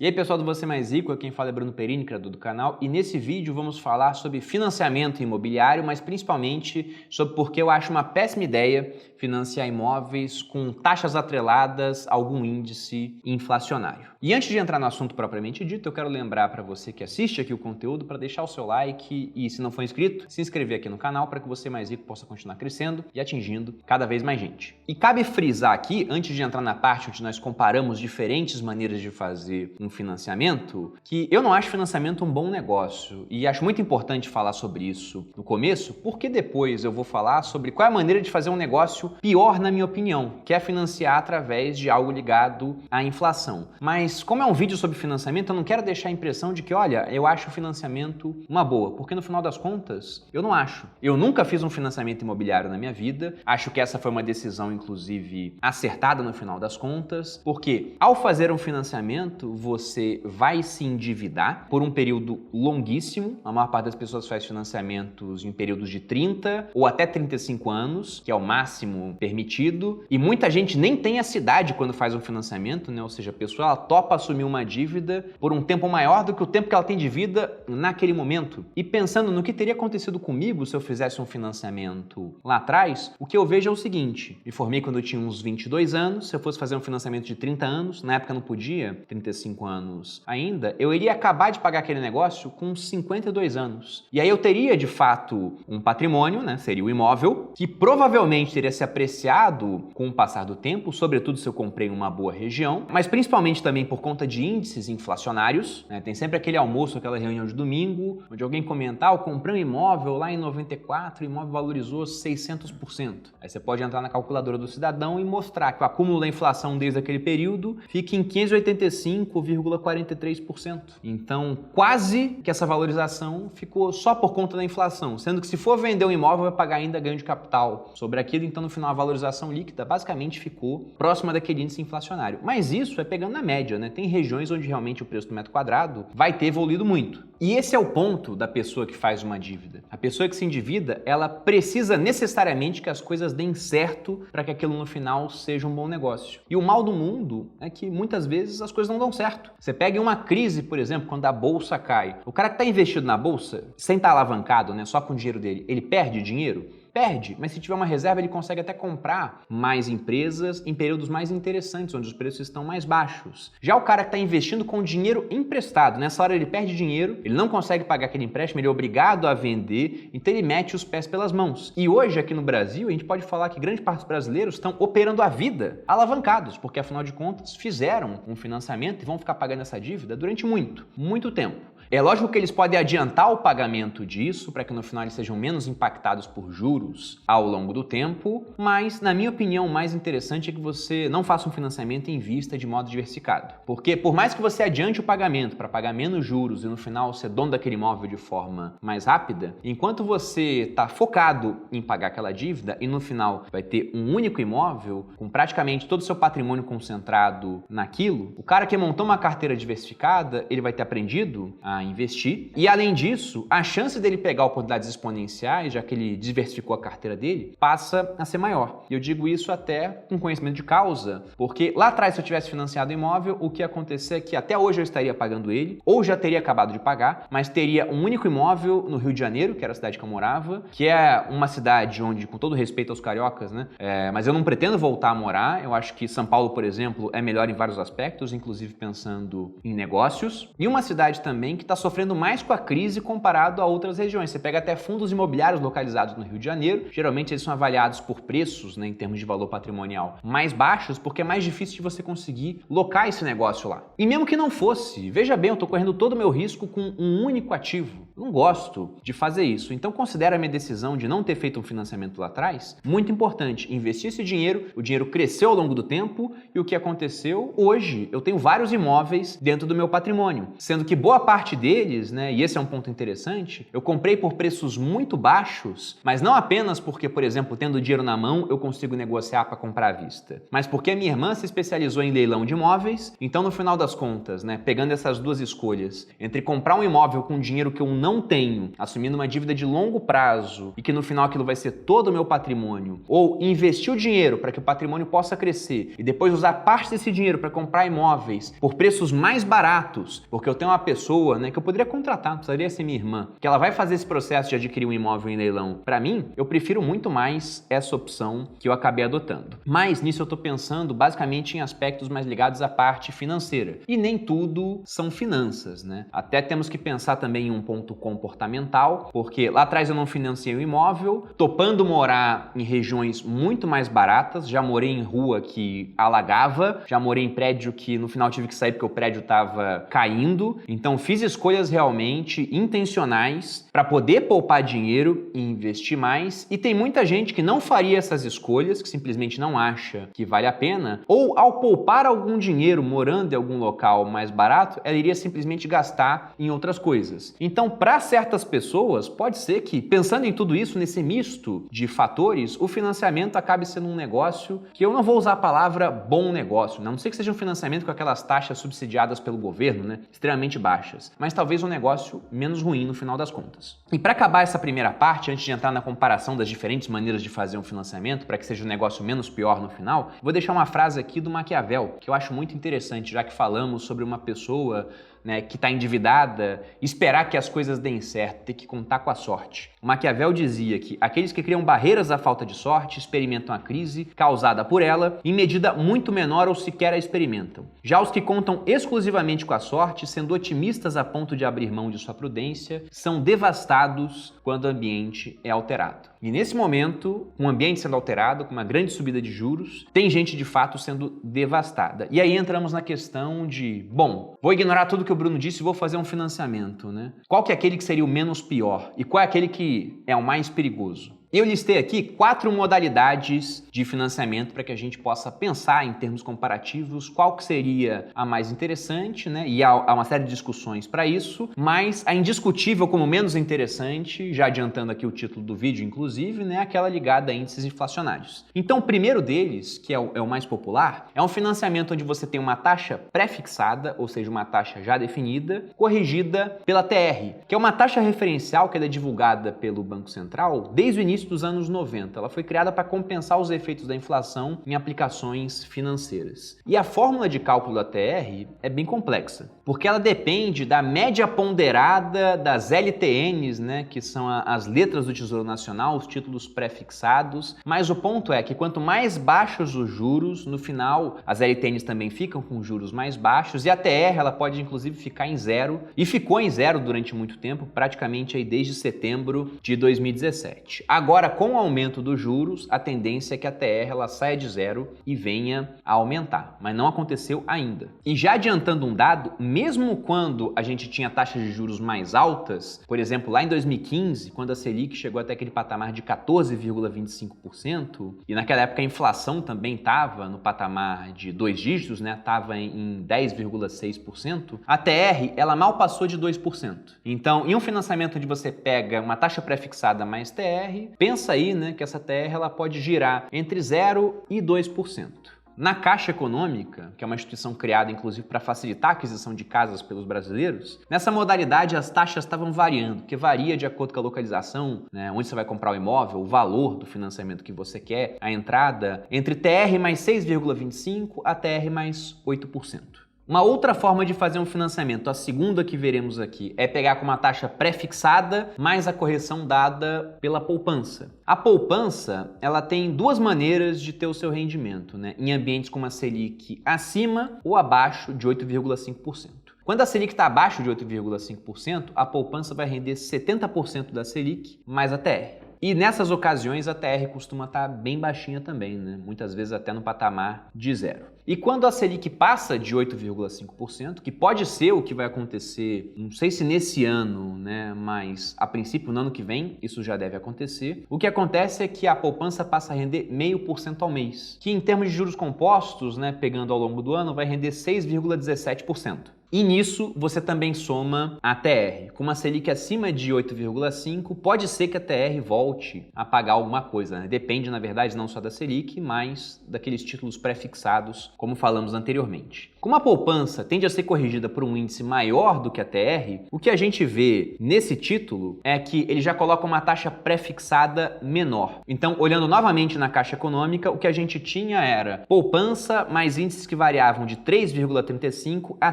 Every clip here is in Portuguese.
E aí pessoal do Você Mais Rico, aqui quem fala é Bruno Perini, criador do canal, e nesse vídeo vamos falar sobre financiamento imobiliário, mas principalmente sobre por que eu acho uma péssima ideia financiar imóveis com taxas atreladas a algum índice inflacionário. E antes de entrar no assunto propriamente dito, eu quero lembrar para você que assiste aqui o conteúdo para deixar o seu like e, se não for inscrito, se inscrever aqui no canal para que o Você Mais Rico possa continuar crescendo e atingindo cada vez mais gente. E cabe frisar aqui, antes de entrar na parte onde nós comparamos diferentes maneiras de fazer um financiamento, que eu não acho financiamento um bom negócio e acho muito importante falar sobre isso no começo, porque depois eu vou falar sobre qual é a maneira de fazer um negócio pior, na minha opinião, que é financiar através de algo ligado à inflação. Mas como é um vídeo sobre financiamento, eu não quero deixar a impressão de que, olha, eu acho o financiamento uma boa, porque no final das contas, eu não acho. Eu nunca fiz um financiamento imobiliário na minha vida, acho que essa foi uma decisão, inclusive, acertada no final das contas, porque ao fazer um financiamento, você vai se endividar por um período longuíssimo. A maior parte das pessoas faz financiamentos em períodos de 30 ou até 35 anos, que é o máximo permitido, e muita gente nem tem essa idade quando faz um financiamento, né? Ou seja, a pessoa ela topa assumir uma dívida por um tempo maior do que o tempo que ela tem de vida naquele momento. E pensando no que teria acontecido comigo se eu fizesse um financiamento lá atrás, o que eu vejo é o seguinte: me formei quando eu tinha uns 22 anos, se eu fosse fazer um financiamento de 30 anos, na época não podia, 35 anos ainda, eu iria acabar de pagar aquele negócio com 52 anos. E aí eu teria, de fato, um patrimônio, né? Seria o imóvel, que provavelmente teria se apreciado com o passar do tempo, sobretudo se eu comprei em uma boa região, mas principalmente também por conta de índices inflacionários, né? Tem sempre aquele almoço, aquela reunião de domingo, onde alguém comenta, eu comprei um imóvel lá em 94, o imóvel valorizou 600%. Aí você pode entrar na calculadora do cidadão e mostrar que o acúmulo da inflação desde aquele período fica em 585,43%. Então, quase que essa valorização ficou só por conta da inflação, sendo que se for vender um imóvel vai pagar ainda ganho de capital sobre aquilo, então no final a valorização líquida basicamente ficou próxima daquele índice inflacionário. Mas isso é pegando na média, né? Tem regiões onde realmente o preço do metro quadrado vai ter evoluído muito. E esse é o ponto da pessoa que faz uma dívida. A pessoa que se endivida, ela precisa necessariamente que as coisas deem certo para que aquilo no final seja um bom negócio. E o mal do mundo é que muitas vezes as coisas não dão certo. Você pega uma crise, por exemplo, quando a bolsa cai. O cara que está investido na bolsa, sem estar alavancado, né, só com o dinheiro dele, ele perde dinheiro? Perde, mas se tiver uma reserva ele consegue até comprar mais empresas em períodos mais interessantes, onde os preços estão mais baixos. Já o cara que está investindo com dinheiro emprestado, nessa hora ele perde dinheiro, ele não consegue pagar aquele empréstimo, ele é obrigado a vender, então ele mete os pés pelas mãos. E hoje aqui no Brasil a gente pode falar que grande parte dos brasileiros estão operando a vida alavancados, porque afinal de contas fizeram um financiamento e vão ficar pagando essa dívida durante muito tempo. É lógico que eles podem adiantar o pagamento disso para que no final eles sejam menos impactados por juros ao longo do tempo, mas na minha opinião o mais interessante é que você não faça um financiamento e invista de modo diversificado. Porque por mais que você adiante o pagamento para pagar menos juros e no final ser dono daquele imóvel de forma mais rápida, enquanto você está focado em pagar aquela dívida e no final vai ter um único imóvel com praticamente todo o seu patrimônio concentrado naquilo, o cara que montou uma carteira diversificada, ele vai ter aprendido a investir e, além disso, a chance dele pegar oportunidades exponenciais, já que ele diversificou a carteira dele, passa a ser maior. E eu digo isso até com conhecimento de causa, porque lá atrás, se eu tivesse financiado o imóvel, o que ia acontecer é que até hoje eu estaria pagando ele, ou já teria acabado de pagar, mas teria um único imóvel no Rio de Janeiro, que era a cidade que eu morava, que é uma cidade onde, com todo respeito aos cariocas, né, mas eu não pretendo voltar a morar. Eu acho que São Paulo, por exemplo, é melhor em vários aspectos, inclusive pensando em negócios, e uma cidade também que está sofrendo mais com a crise comparado a outras regiões. Você pega até fundos imobiliários localizados no Rio de Janeiro, geralmente eles são avaliados por preços, né, em termos de valor patrimonial mais baixos, porque é mais difícil de você conseguir locar esse negócio lá. E mesmo que não fosse, veja bem, eu estou correndo todo o meu risco com um único ativo. Eu não gosto de fazer isso. Então considere a minha decisão de não ter feito um financiamento lá atrás muito importante. Investir esse dinheiro, o dinheiro cresceu ao longo do tempo e o que aconteceu? Hoje eu tenho vários imóveis dentro do meu patrimônio, sendo que boa parte deles, né, e esse é um ponto interessante, eu comprei por preços muito baixos, mas não apenas porque, por exemplo, tendo dinheiro na mão, eu consigo negociar para comprar à vista, mas porque a minha irmã se especializou em leilão de imóveis. Então, no final das contas, né, pegando essas duas escolhas, entre comprar um imóvel com dinheiro que eu não tenho, assumindo uma dívida de longo prazo e que no final aquilo vai ser todo o meu patrimônio, ou investir o dinheiro para que o patrimônio possa crescer e depois usar parte desse dinheiro para comprar imóveis por preços mais baratos, porque eu tenho uma pessoa, né, que eu poderia contratar, não precisaria ser minha irmã, que ela vai fazer esse processo de adquirir um imóvel em leilão. Para mim, eu prefiro muito mais essa opção que eu acabei adotando. Mas nisso eu estou pensando basicamente em aspectos mais ligados à parte financeira. E nem tudo são finanças, né? Até temos que pensar também em um ponto comportamental, porque lá atrás eu não financiei o imóvel, topando morar em regiões muito mais baratas, já morei em rua que alagava, já morei em prédio que no final tive que sair porque o prédio estava caindo, então fiz escolhas realmente intencionais para poder poupar dinheiro e investir mais, e tem muita gente que não faria essas escolhas, que simplesmente não acha que vale a pena, ou ao poupar algum dinheiro morando em algum local mais barato, ela iria simplesmente gastar em outras coisas. Então, para certas pessoas, pode ser que, pensando em tudo isso, nesse misto de fatores, o financiamento acabe sendo um negócio que eu não vou usar a palavra bom negócio, né? A não ser que seja um financiamento com aquelas taxas subsidiadas pelo governo, né? Extremamente baixas, mas talvez um negócio menos ruim no final das contas. E para acabar essa primeira parte, antes de entrar na comparação das diferentes maneiras de fazer um financiamento, para que seja um negócio menos pior no final, vou deixar uma frase aqui do Maquiavel, que eu acho muito interessante, já que falamos sobre uma pessoa, né, que está endividada, esperar que as coisas deem certo, ter que contar com a sorte. O Maquiavel dizia que aqueles que criam barreiras à falta de sorte experimentam a crise causada por ela em medida muito menor ou sequer a experimentam. Já os que contam exclusivamente com a sorte, sendo otimistas a ponto de abrir mão de sua prudência, são devastados quando o ambiente é alterado. E nesse momento, com o ambiente sendo alterado, com uma grande subida de juros, tem gente de fato sendo devastada. E aí entramos na questão de, bom, vou ignorar tudo que o Bruno disse e vou fazer um financiamento, né? Qual que é aquele que seria o menos pior? E qual é aquele que é o mais perigoso? Eu listei aqui 4 modalidades de financiamento para que a gente possa pensar em termos comparativos qual que seria a mais interessante, né? E há uma série de discussões para isso, mas a indiscutível como menos interessante, já adiantando aqui o título do vídeo, inclusive, né? Aquela ligada a índices inflacionários. Então, o primeiro deles, que é o mais popular, é um financiamento onde você tem uma taxa pré-fixada, ou seja, uma taxa já definida, corrigida pela TR, que é uma taxa referencial que é divulgada pelo Banco Central desde o início dos anos 90. Ela foi criada para compensar os efeitos da inflação em aplicações financeiras. E a fórmula de cálculo da TR é bem complexa, porque ela depende da média ponderada das LTNs, né, que são as letras do Tesouro Nacional, os títulos pré-fixados, mas o ponto é que quanto mais baixos os juros, no final as LTNs também ficam com juros mais baixos e a TR ela pode inclusive ficar em zero, e ficou em zero durante muito tempo, praticamente aí desde setembro de 2017. Agora, com o aumento dos juros, a tendência é que a TR ela saia de zero e venha a aumentar, mas não aconteceu ainda. E já adiantando um dado, mesmo quando a gente tinha taxas de juros mais altas, por exemplo, lá em 2015, quando a Selic chegou até aquele patamar de 14,25%, e naquela época a inflação também estava no patamar de 2 dígitos, né? Estava em 10,6%, a TR ela mal passou de 2%. Então, em um financiamento onde você pega uma taxa pré-fixada mais TR, pensa aí, né, que essa TR ela pode girar entre 0 e 2%. Na Caixa Econômica, que é uma instituição criada inclusive para facilitar a aquisição de casas pelos brasileiros, nessa modalidade as taxas estavam variando, porque varia de acordo com a localização, né, onde você vai comprar o imóvel, o valor do financiamento que você quer, a entrada, entre TR mais 6,25% a TR mais 8%. Uma outra forma de fazer um financiamento, a segunda que veremos aqui, é pegar com uma taxa pré-fixada mais a correção dada pela poupança. A poupança, ela tem 2 maneiras de ter o seu rendimento, né? Em ambientes com uma Selic acima ou abaixo de 8,5%. Quando a Selic está abaixo de 8,5%, a poupança vai render 70% da Selic mais a TR. E nessas ocasiões a TR costuma estar bem baixinha também, né? Muitas vezes até no patamar de 0. E quando a Selic passa de 8,5%, que pode ser o que vai acontecer, não sei se nesse ano, né? Mas a princípio no ano que vem isso já deve acontecer. O que acontece é que a poupança passa a render 0,5% ao mês, que em termos de juros compostos, né? Pegando ao longo do ano, vai render 6,17%. E nisso você também soma a TR. Com uma Selic acima de 8,5, pode ser que a TR volte a pagar alguma coisa, né? Depende, na verdade, não só da Selic, mas daqueles títulos pré-fixados, como falamos anteriormente. Como a poupança tende a ser corrigida por um índice maior do que a TR, o que a gente vê nesse título é que ele já coloca uma taxa pré-fixada menor. Então, olhando novamente na Caixa Econômica, o que a gente tinha era poupança mais índices que variavam de 3,35 a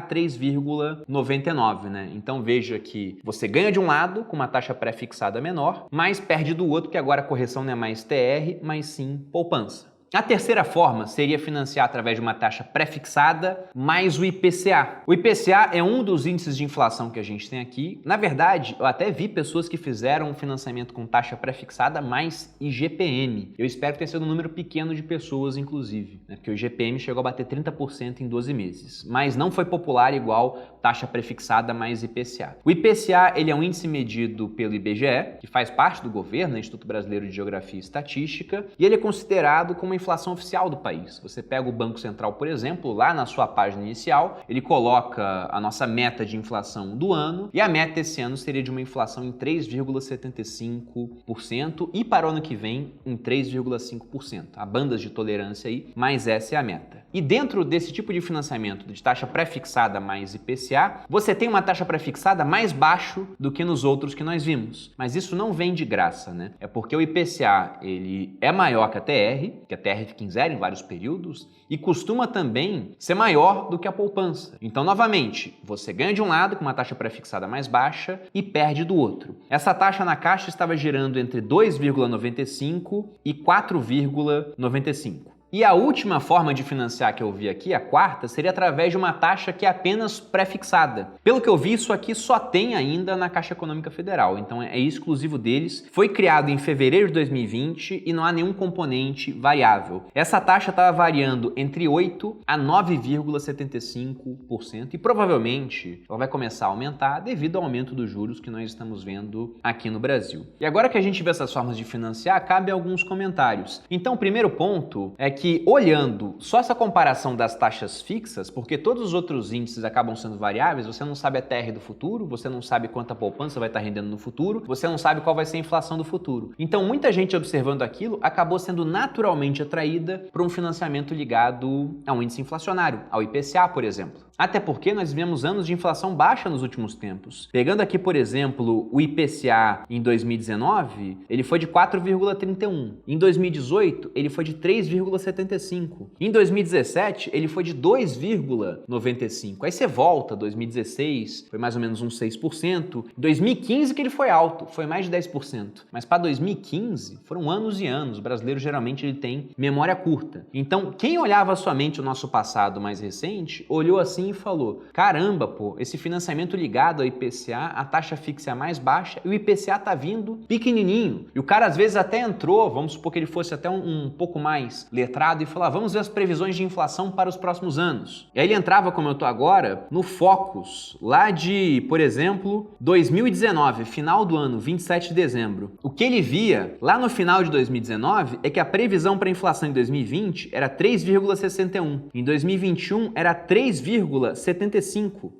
3,99, né? Então veja que você ganha de um lado com uma taxa pré-fixada menor, mas perde do outro, que agora a correção não é mais TR, mas sim poupança. A terceira forma seria financiar através de uma taxa pré-fixada mais o IPCA. O IPCA é um dos índices de inflação que a gente tem aqui. Na verdade, eu até vi pessoas que fizeram um financiamento com taxa pré-fixada mais IGPM. Eu espero que tenha sido um número pequeno de pessoas, inclusive, né? Porque o IGPM chegou a bater 30% em 12 meses. Mas não foi popular igual taxa pré-fixada mais IPCA. O IPCA ele é um índice medido pelo IBGE, que faz parte do governo, né? Instituto Brasileiro de Geografia e Estatística, e ele é considerado como inflação oficial do país. Você pega o Banco Central, por exemplo, lá na sua página inicial, ele coloca a nossa meta de inflação do ano, e a meta esse ano seria de uma inflação em 3,75% e para o ano que vem em 3,5%. Há bandas de tolerância aí, mas essa é a meta. E dentro desse tipo de financiamento de taxa pré-fixada mais IPCA, você tem uma taxa pré-fixada mais baixo do que nos outros que nós vimos. Mas isso não vem de graça, né? É porque o IPCA ele é maior que a TR fica em zero em vários períodos, e costuma também ser maior do que a poupança. Então, novamente, você ganha de um lado com uma taxa pré-fixada mais baixa e perde do outro. Essa taxa na Caixa estava girando entre 2,95 e 4,95. E a última forma de financiar que eu vi aqui, a quarta, seria através de uma taxa que é apenas pré-fixada. Pelo que eu vi, isso aqui só tem ainda na Caixa Econômica Federal, então é exclusivo deles. Foi criado em fevereiro de 2020 e não há nenhum componente variável. Essa taxa estava variando entre 8% a 9,75% e provavelmente ela vai começar a aumentar devido ao aumento dos juros que nós estamos vendo aqui no Brasil. E agora que a gente vê essas formas de financiar, cabe alguns comentários. Então, o primeiro ponto é que, olhando só essa comparação das taxas fixas, porque todos os outros índices acabam sendo variáveis, você não sabe a TR do futuro, você não sabe quanta poupança vai estar rendendo no futuro, você não sabe qual vai ser a inflação do futuro. Então, muita gente observando aquilo acabou sendo naturalmente atraída para um financiamento ligado a um índice inflacionário, ao IPCA, por exemplo. Até porque nós vivemos anos de inflação baixa nos últimos tempos. Pegando aqui, por exemplo, o IPCA em 2019, ele foi de 4,31. Em 2018, ele foi de 3,75. Em 2017, ele foi de 2,95. Aí você volta, 2016, foi mais ou menos uns 6%. Em 2015 que ele foi alto, foi mais de 10%. Mas para 2015, foram anos e anos. O brasileiro geralmente ele tem memória curta. Então, quem olhava somente o nosso passado mais recente, olhou assim e falou: caramba, pô, esse financiamento ligado ao IPCA, a taxa fixa é mais baixa e o IPCA tá vindo pequenininho. E o cara às vezes até entrou, vamos supor que ele fosse até um pouco mais letrado e falou: vamos ver as previsões de inflação para os próximos anos. E aí ele entrava, como eu tô agora, no Focus, lá de, por exemplo, 2019, final do ano, 27 de dezembro. O que ele via lá no final de 2019 é que a previsão para a inflação em 2020 era 3,61. Em 2021 era 3,75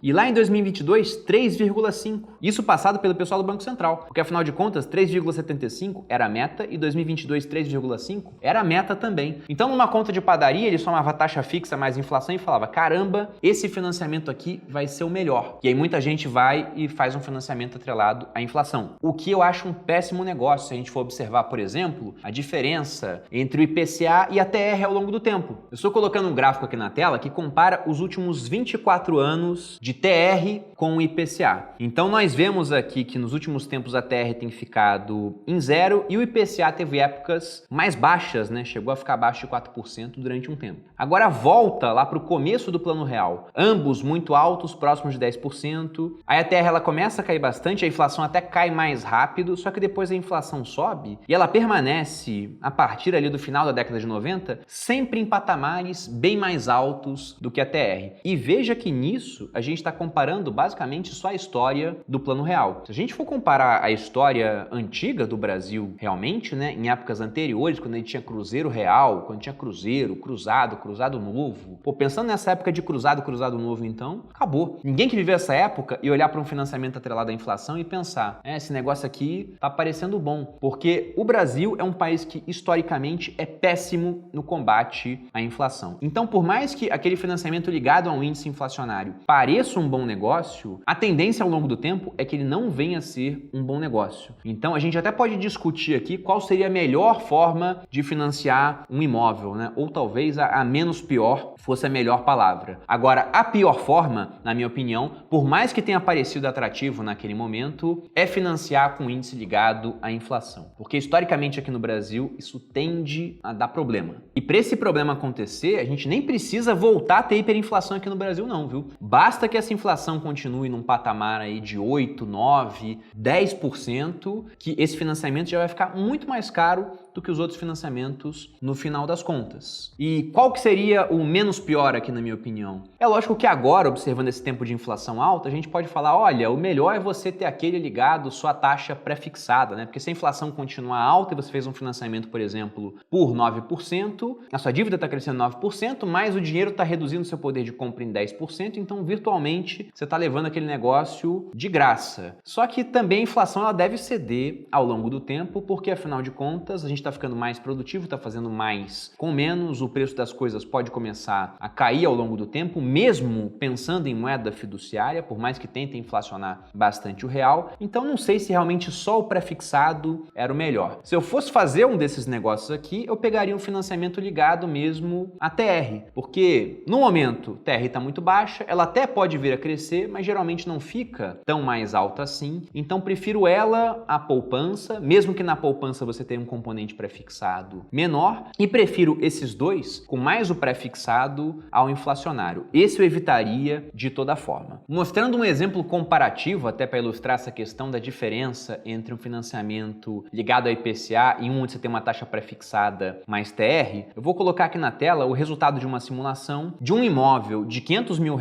e lá em 2022 3,5. Isso passado pelo pessoal do Banco Central, porque afinal de contas 3,75 era a meta e 2022 3,5 era a meta também. Então numa conta de padaria ele somava taxa fixa mais inflação e falava: caramba, esse financiamento aqui vai ser o melhor. E aí muita gente vai e faz um financiamento atrelado à inflação, o que eu acho um péssimo negócio se a gente for observar, por exemplo, a diferença entre o IPCA e a TR ao longo do tempo. Eu estou colocando um gráfico aqui na tela que compara os últimos 24 anos de TR com o IPCA. Então nós vemos aqui que nos últimos tempos a TR tem ficado em zero e o IPCA teve épocas mais baixas, né? Chegou a ficar abaixo de 4% durante um tempo. Agora volta lá para o começo do Plano Real, ambos muito altos, próximos de 10%. Aí a TR ela começa a cair bastante, a inflação até cai mais rápido, só que depois a inflação sobe e ela permanece a partir ali do final da década de 90 sempre em patamares bem mais altos do que a TR. E veja veja que nisso a gente está comparando basicamente só a história do Plano Real. Se a gente for comparar a história antiga do Brasil realmente, né, em épocas anteriores, quando a gente tinha Cruzeiro Real, quando tinha Cruzeiro, Cruzado, Cruzado Novo, pô, pensando nessa época de Cruzado, Cruzado Novo, então, acabou. Ninguém que viveu essa época ia olhar para um financiamento atrelado à inflação e pensar, esse negócio aqui tá parecendo bom, porque o Brasil é um país que historicamente é péssimo no combate à inflação. Então, por mais que aquele financiamento ligado a um índice inflacionário pareça um bom negócio, a tendência ao longo do tempo é que ele não venha a ser um bom negócio. Então, a gente até pode discutir aqui qual seria a melhor forma de financiar um imóvel, né? Ou talvez a menos pior fosse a melhor palavra. Agora, a pior forma, na minha opinião, por mais que tenha parecido atrativo naquele momento, é financiar com índice ligado à inflação. Porque historicamente aqui no Brasil, isso tende a dar problema. E para esse problema acontecer, a gente nem precisa voltar a ter hiperinflação aqui no Brasil não, viu? Basta que essa inflação continue num patamar aí de 8, 9, 10%, que esse financiamento já vai ficar muito mais caro do que os outros financiamentos no final das contas. E qual que seria o menos pior aqui, na minha opinião? É lógico que agora, observando esse tempo de inflação alta, a gente pode falar, olha, o melhor é você ter aquele ligado sua taxa pré-fixada, né? Porque se a inflação continuar alta e você fez um financiamento, por exemplo, por 9%, a sua dívida está crescendo 9%, mas o dinheiro está reduzindo seu poder de compra em 10%, então virtualmente você está levando aquele negócio de graça. Só que também a inflação ela deve ceder ao longo do tempo, porque afinal de contas a gente está ficando mais produtivo, está fazendo mais com menos, o preço das coisas pode começar a cair ao longo do tempo, mesmo pensando em moeda fiduciária, por mais que tentem inflacionar bastante o real. Então não sei se realmente só o pré-fixado era o melhor. Se eu fosse fazer um desses negócios aqui, eu pegaria um financiamento ligado mesmo à TR, porque no momento TR está muito baixa, ela até pode vir a crescer, mas geralmente não fica tão mais alta assim, então prefiro ela à poupança, mesmo que na poupança você tenha um componente pré-fixado menor, e prefiro esses dois com mais o pré-fixado ao inflacionário. Esse eu evitaria de toda forma. Mostrando um exemplo comparativo, até para ilustrar essa questão da diferença entre um financiamento ligado ao IPCA e um onde você tem uma taxa pré-fixada mais TR, eu vou colocar aqui na tela o resultado de uma simulação de um imóvel de R$500 mil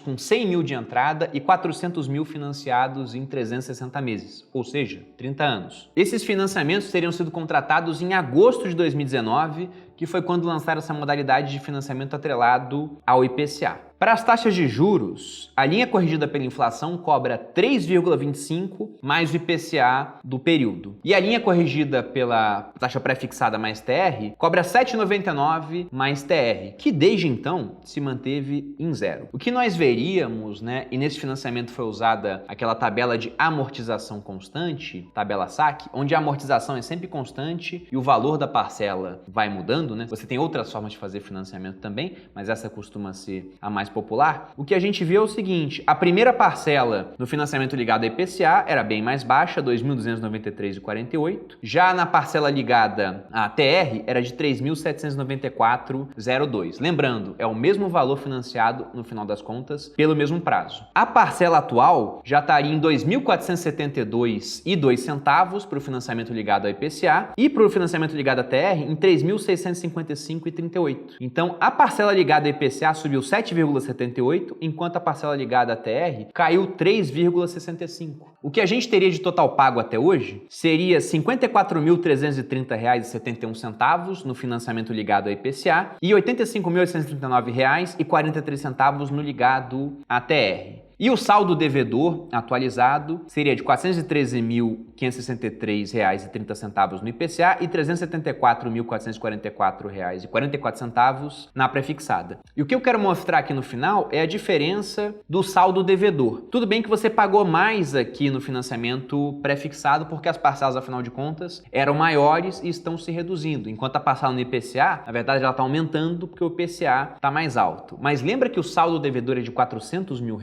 com 100 mil de entrada e 400 mil financiados em 360 meses, ou seja, 30 anos. Esses financiamentos teriam sido contratados em agosto de 2019, que foi quando lançaram essa modalidade de financiamento atrelado ao IPCA. Para as taxas de juros, a linha corrigida pela inflação cobra 3,25 mais o IPCA do período. E a linha corrigida pela taxa pré-fixada mais TR cobra 7,99 mais TR, que desde então se manteve em zero. O que nós veríamos, né, e nesse financiamento foi usada aquela tabela de amortização constante, tabela SAC, onde a amortização é sempre constante e o valor da parcela vai mudando, né? Você tem outras formas de fazer financiamento também, mas essa costuma ser a mais popular. O que a gente vê é o seguinte, a primeira parcela no financiamento ligado a IPCA era bem mais baixa, R$ 2.293,48. Já na parcela ligada à TR era de R$ 3.794,02. Lembrando, é o mesmo valor financiado no final das contas pelo mesmo prazo. A parcela atual já estaria em R$ 2.472,02 para o financiamento ligado ao IPCA e para o financiamento ligado à TR em R$ 3.655,38. Então, a parcela ligada ao IPCA subiu 7,78, enquanto a parcela ligada à TR caiu 3,65. O que a gente teria de total pago até hoje seria R$ 54.330,71 no financiamento ligado ao IPCA e R$ 85.839,43 no ligado à TR. E o saldo devedor atualizado seria de R$ 413.563,30 no IPCA e R$ 374.444,44 na pré-fixada. E o que eu quero mostrar aqui no final é a diferença do saldo devedor. Tudo bem que você pagou mais aqui no financiamento pré-fixado porque as parcelas, afinal de contas, eram maiores e estão se reduzindo, enquanto a parcela no IPCA, na verdade, ela está aumentando porque o IPCA está mais alto. Mas lembra que o saldo devedor é de R$ 400 mil?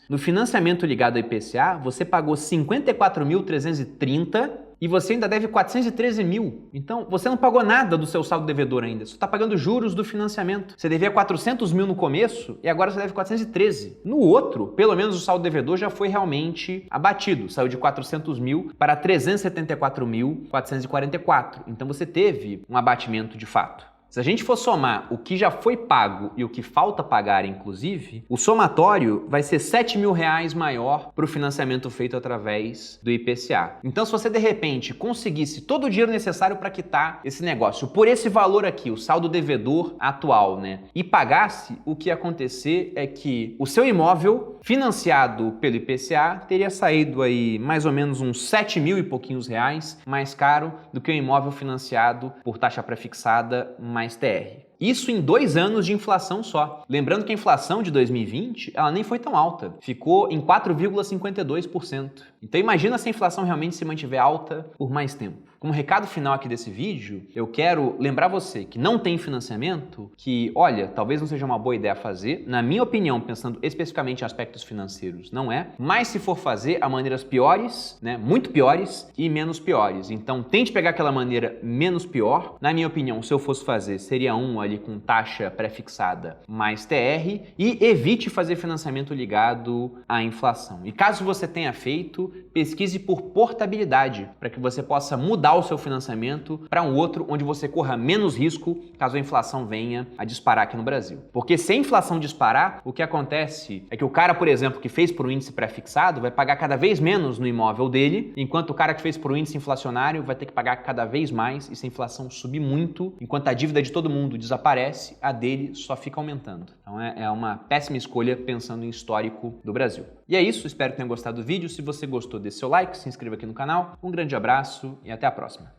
No financiamento ligado ao IPCA, você pagou 54.330 e você ainda deve 413 mil. Então, você não pagou nada do seu saldo devedor ainda. Você está pagando juros do financiamento. Você devia 400 mil no começo e agora você deve 413. No outro, pelo menos o saldo devedor já foi realmente abatido. Saiu de 400 mil para 374.444. Então, você teve um abatimento de fato. Se a gente for somar o que já foi pago e o que falta pagar, inclusive, o somatório vai ser R$7.000 maior para o financiamento feito através do IPCA. Então, se você de repente conseguisse todo o dinheiro necessário para quitar esse negócio por esse valor aqui, o saldo devedor atual, né, e pagasse, o que ia acontecer é que o seu imóvel financiado pelo IPCA teria saído aí mais ou menos uns 7 mil e pouquinhos reais mais caro do que o imóvel financiado por taxa prefixada mais TR. Isso em 2 anos de inflação só. Lembrando que a inflação de 2020, ela nem foi tão alta. Ficou em 4,52%. Então imagina se a inflação realmente se mantiver alta por mais tempo. Como recado final aqui desse vídeo, eu quero lembrar você que não tem financiamento, que, olha, talvez não seja uma boa ideia fazer. Na minha opinião, pensando especificamente em aspectos financeiros, não é. Mas se for fazer, há maneiras piores, né, muito piores e menos piores. Então tente pegar aquela maneira menos pior. Na minha opinião, se eu fosse fazer, seria ali com taxa pré-fixada mais TR e evite fazer financiamento ligado à inflação. E caso você tenha feito, pesquise por portabilidade, para que você possa mudar o seu financiamento para um outro onde você corra menos risco caso a inflação venha a disparar aqui no Brasil. Porque se a inflação disparar, o que acontece é que o cara, por exemplo, que fez por um índice pré-fixado vai pagar cada vez menos no imóvel dele, enquanto o cara que fez por um índice inflacionário vai ter que pagar cada vez mais, e se a inflação subir muito, enquanto a dívida de todo mundo desaparece, a dele só fica aumentando. Então é uma péssima escolha pensando em histórico do Brasil. E é isso, espero que tenham gostado do vídeo. Se você gostou, dê seu like, se inscreva aqui no canal. Um grande abraço e até a próxima.